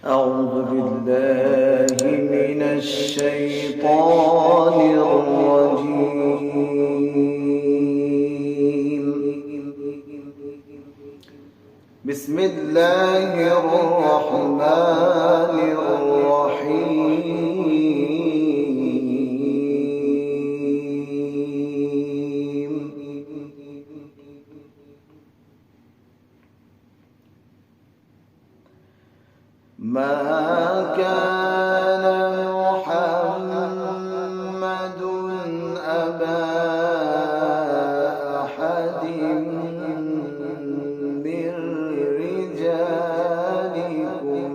أعوذ بالله من الشيطان الرجيم. بسم الله الرحمن الرحيم. ما كان محمد أبا أحد من رجالكم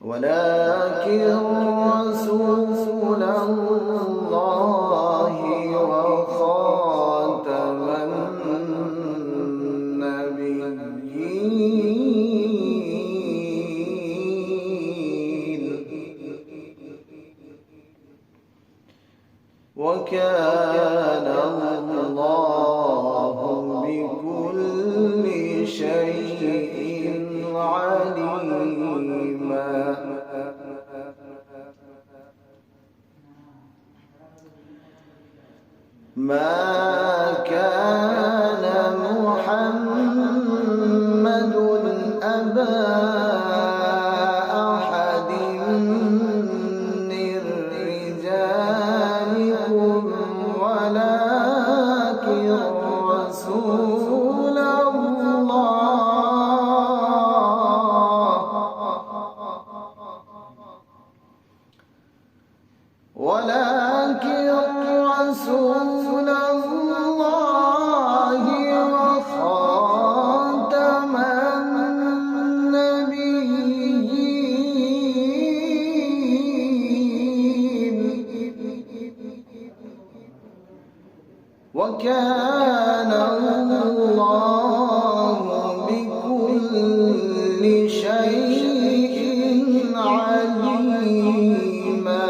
ولكن رسول الله وخاتم النبيين وكان الله بكل شيء عليما. ما كان محمد أبا أحد من رجالكم ولكن رسول الله وخاتم النبيين وكان الله بكل شيء عليما.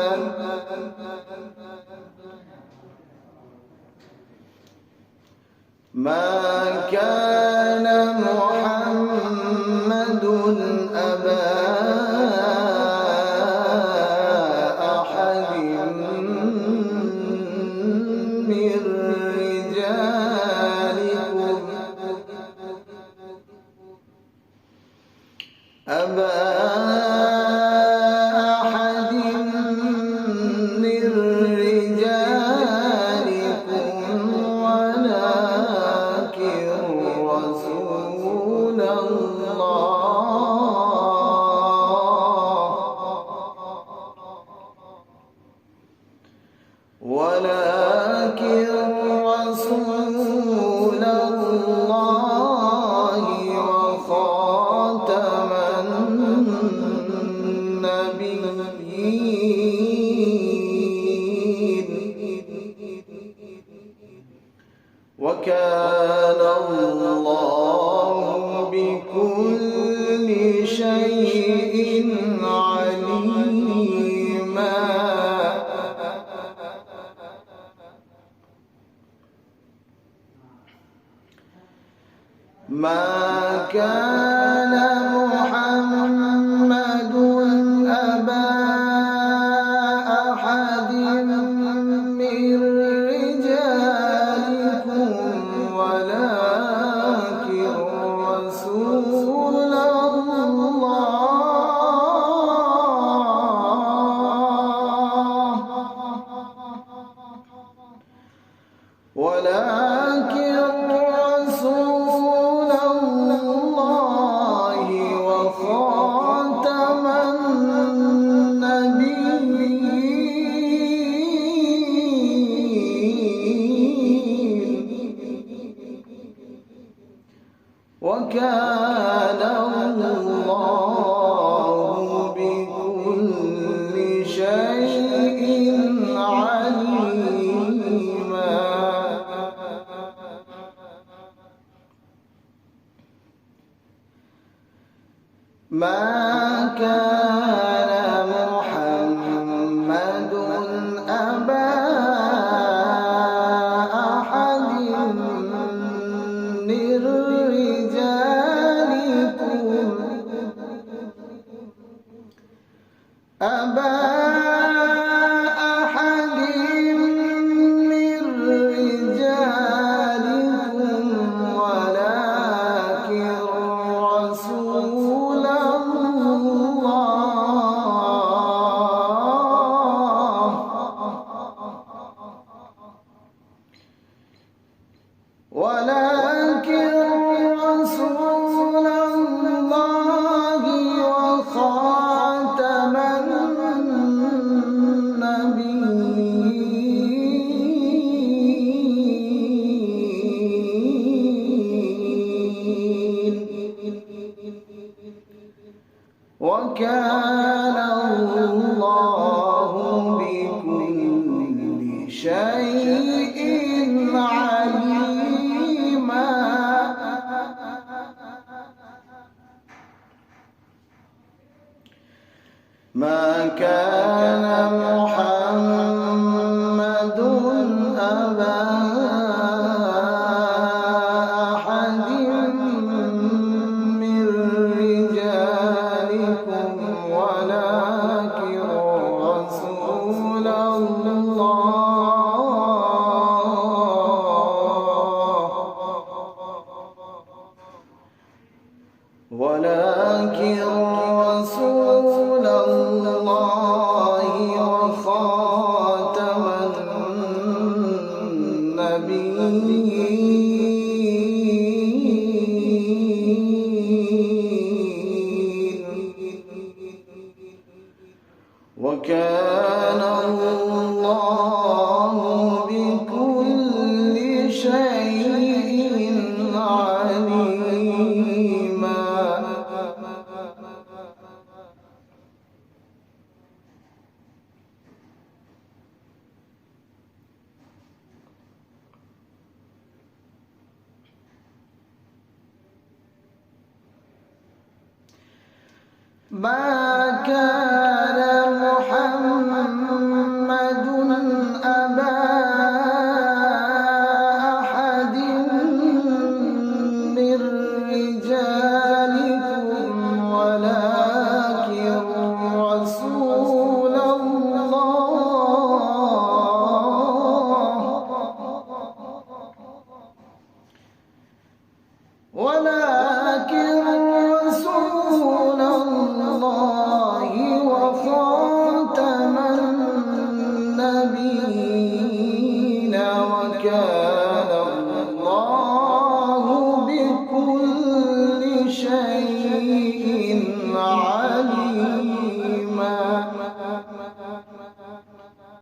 ما كان محمد أبا أحد من رجالكم ولكن رسول الله وخاتم النبيين وكان الله بكل شيء عليما. ما كان محمد أبا أحد من رجالكم ولكن رسول الله وخاتم النبيين وكان الله بكل شيء عليما. ما كان محمد أبا أحد من رجالكم أبا أحد من رجالكم ولكن رسول الله وخاتم النبيين وكان الله بكل شيء عليما ما كان محمد أبا أحد من رجالكم ولكن رسول الله وخاتم النبيين وكان الله بكل شيء عليما ما كان